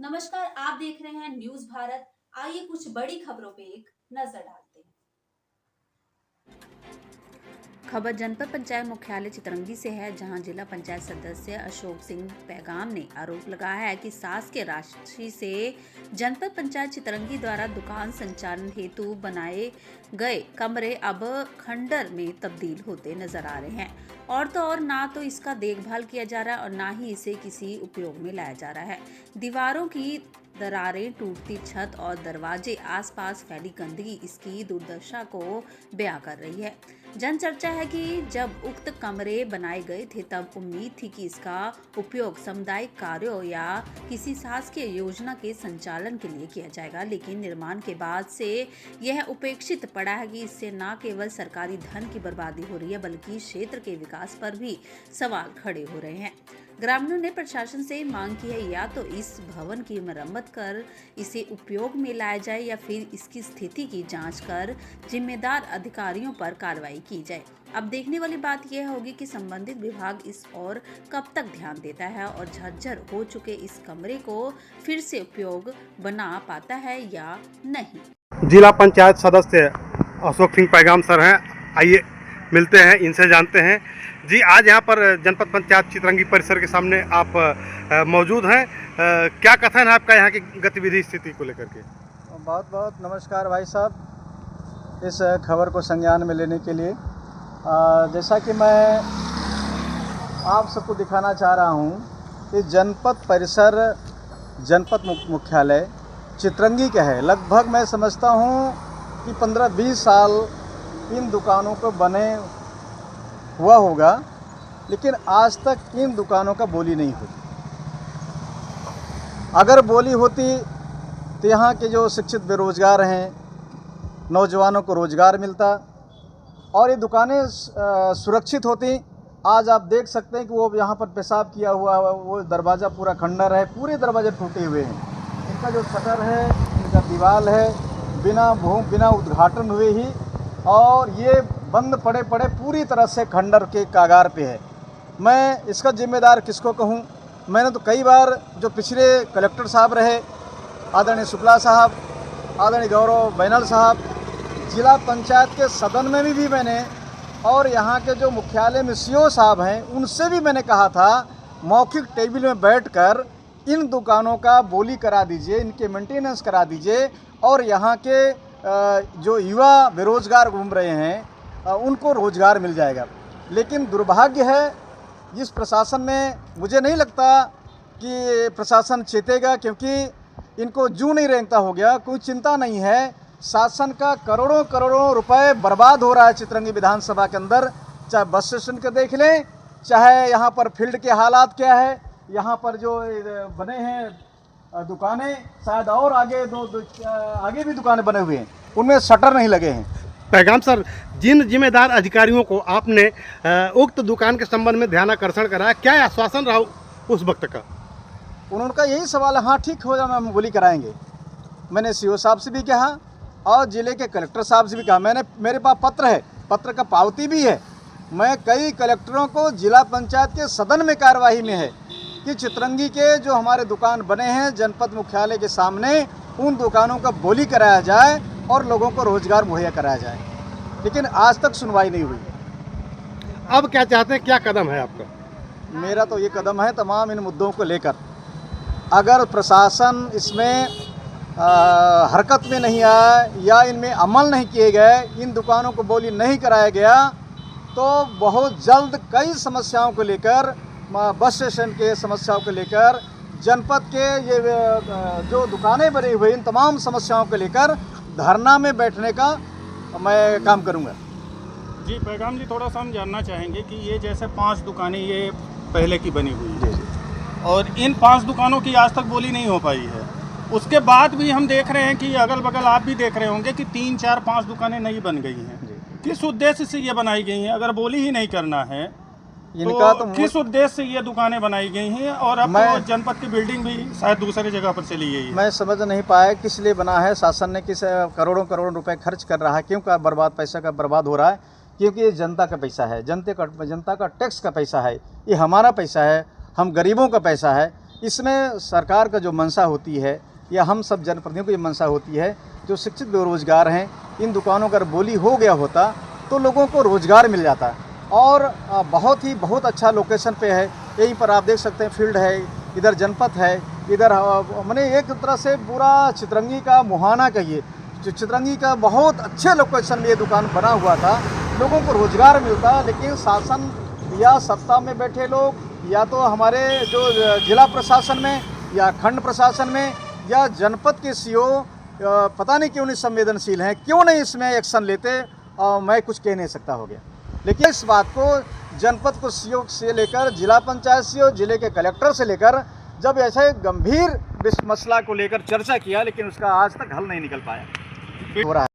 नमस्कार, आप देख रहे हैं न्यूज भारत। आइए कुछ बड़ी खबरों पे एक नजर डालते हैं। खबर जनपद पंचायत मुख्यालय चितरंगी से है, जहां जिला पंचायत सदस्य अशोक सिंह पैगाम ने आरोप लगाया है कि शासकीय राशि से जनपद पंचायत चितरंगी द्वारा दुकान संचालन हेतु बनाए गए कमरे अब खंडर में तब्दील होते नजर आ रहे हैं। और तो और ना तो इसका देखभाल किया जा रहा है और ना ही इसे किसी उपयोग में लाया जा रहा है। दीवारों की दरारें, टूटती छत और दरवाजे, आसपास फैली गंदगी इसकी दुर्दशा को बयां कर रही है। जनचर्चा है कि जब उक्त कमरे बनाए गए थे तब उम्मीद थी कि इसका उपयोग सामुदायिक कार्यों या किसी शासकीय योजना के संचालन के लिए किया जाएगा, लेकिन निर्माण के बाद से यह उपेक्षित पड़ा है कि इससे न केवल सरकारी धन की बर्बादी हो रही है बल्कि क्षेत्र के विकास पर भी सवाल खड़े हो रहे हैं। ग्रामीणों ने प्रशासन से मांग की है या तो इस भवन की मरम्मत कर इसे उपयोग में लाया जाए या फिर इसकी स्थिति की जांच कर जिम्मेदार अधिकारियों पर कार्रवाई की जाए। अब देखने वाली बात यह होगी कि संबंधित विभाग इस ओर कब तक ध्यान देता है और झरझर हो चुके इस कमरे को फिर से उपयोग बना पाता है या नहीं। जिला पंचायत सदस्य अशोक सिंह पैगाम सर हैं, आइए मिलते हैं, इनसे जानते हैं। जी, आज यहाँ पर जनपद पंचायत चितरंगी परिसर के सामने आप मौजूद हैं। क्या कथन है आपका यहाँ की गतिविधि स्थिति को लेकर के? बहुत बहुत नमस्कार भाई साहब, इस खबर को संज्ञान में लेने के लिए। जैसा कि मैं आप सबको दिखाना चाह रहा हूँ कि जनपद परिसर, जनपद मुख्यालय चितरंगी का है। लगभग मैं समझता हूँ कि 15-20 साल इन दुकानों को बने हुआ होगा, लेकिन आज तक इन दुकानों का बोली नहीं होती। अगर बोली होती तो यहाँ के जो शिक्षित बेरोजगार हैं, नौजवानों को रोजगार मिलता और ये दुकानें सुरक्षित होती। आज आप देख सकते हैं कि वो यहाँ पर पेशाब किया हुआ है, वो दरवाज़ा पूरा खंडर है, पूरे दरवाजे टूटे हुए हैं। इनका जो शटर है, इनका दीवार है, बिना उद्घाटन हुए ही, और ये बंद पड़े पूरी तरह से खंडर के कागार पे है। मैं इसका जिम्मेदार किसको कहूँ? मैंने तो कई बार जो पिछले कलेक्टर साहब रहे, आदरणीय शुक्ला साहब, आदरणीय गौरव बैनल साहब, जिला पंचायत के सदन में भी मैंने, और यहाँ के जो मुख्यालय में सीओ साहब हैं उनसे भी मैंने कहा था, मौखिक टेबल में बैठकर इन दुकानों का बोली करा दीजिए, इनके मेंटेनेंस करा दीजिए, और यहाँ के जो युवा बेरोजगार घूम रहे हैं उनको रोजगार मिल जाएगा। लेकिन दुर्भाग्य है, इस प्रशासन में मुझे नहीं लगता कि प्रशासन चेतेगा, क्योंकि इनको जू नहीं रेंगता हो गया, कोई चिंता नहीं है। शासन का करोड़ों करोड़ों रुपए बर्बाद हो रहा है चितरंगी विधानसभा के अंदर। चाहे बस स्टेशन के देख लें, चाहे यहाँ पर फील्ड के हालात क्या है, यहाँ पर जो बने हैं दुकानें, शायद और आगे आगे भी दुकानें बने हुए हैं, उनमें शटर नहीं लगे हैं। पैगाम सर, जिन जिम्मेदार अधिकारियों को आपने उक्त दुकान के संबंध में ध्यानाकर्षण कराया, क्या आश्वासन रहा उस वक्त का? उनका यही सवाल है, हाँ ठीक हो जाए, हम बोली कराएंगे। मैंने सीओ साहब से भी कहा और जिले के कलेक्टर साहब से भी कहा। मेरे पास पत्र है, पत्र का पावती भी है। मैं कई कलेक्टरों को जिला पंचायत के सदन में कार्यवाही में है कि चितरंगी के जो हमारे दुकान बने हैं जनपद मुख्यालय के सामने, उन दुकानों का बोली कराया जाए और लोगों को रोजगार मुहैया कराया जाए, लेकिन आज तक सुनवाई नहीं हुई। अब क्या चाहते हैं, क्या कदम है आपका? मेरा तो ये कदम है, तमाम इन मुद्दों को लेकर अगर प्रशासन इसमें हरकत में नहीं आया या इनमें अमल नहीं किए गए, इन दुकानों को बोली नहीं कराया गया, तो बहुत जल्द कई समस्याओं को लेकर, बस स्टेशन के समस्याओं को लेकर, जनपद के ये जो दुकानें बनी हुई, इन तमाम समस्याओं को लेकर धरना में बैठने का मैं काम करूंगा। जी पैगाम जी, थोड़ा सा हम जानना चाहेंगे कि ये जैसे 5 दुकानें ये पहले की बनी हुई है और इन 5 दुकानों की आज तक बोली नहीं हो पाई है। उसके बाद भी हम देख रहे हैं कि अगल बगल आप भी देख रहे होंगे कि 3, 4, 5 दुकानें नई बन गई हैं। किस उद्देश्य से ये बनाई गई हैं? अगर बोली ही नहीं करना है इनका तो किस उद्देश्य से ये दुकानें बनाई गई हैं? और अब तो जनपद की बिल्डिंग भी शायद दूसरी जगह पर चली गई है। मैं समझ नहीं पाया किस लिए बना है। शासन ने किस करोड़ों करोड़ रुपए खर्च कर रहा है, क्यों का पैसा का बर्बाद हो रहा है? क्योंकि ये जनता का पैसा है, जनता का टैक्स का पैसा है, ये हमारा पैसा है, हम गरीबों का पैसा है। इसमें सरकार का जो मंशा होती है या हम सब जनप्रतिनिधियों की मंशा होती है, जो शिक्षित बेरोजगार हैं, इन दुकानों का बोली हो गया होता तो लोगों को रोज़गार मिल जाता। और बहुत अच्छा लोकेशन पे है। यहीं पर आप देख सकते हैं फील्ड है, इधर जनपद है, इधर मैंने एक तरह से पूरा चितरंगी का मुहाना कहिए, चितरंगी का बहुत अच्छे लोकेशन में ये दुकान बना हुआ था, लोगों को रोज़गार मिलता। लेकिन शासन या सत्ता में बैठे लोग या तो हमारे जो जिला प्रशासन में या खंड प्रशासन में या जनपद के सीओ पता नहीं क्यों नहीं संवेदनशील हैं, क्यों नहीं इसमें एक्शन लेते, मैं कुछ कह नहीं सकता हो गया। लेकिन इस बात को जनपद को सीओ से लेकर जिला पंचायत सीओ, जिले के कलेक्टर से लेकर जब ऐसे गंभीर मसला को लेकर चर्चा किया, लेकिन उसका आज तक हल नहीं निकल पाया हो रहा है।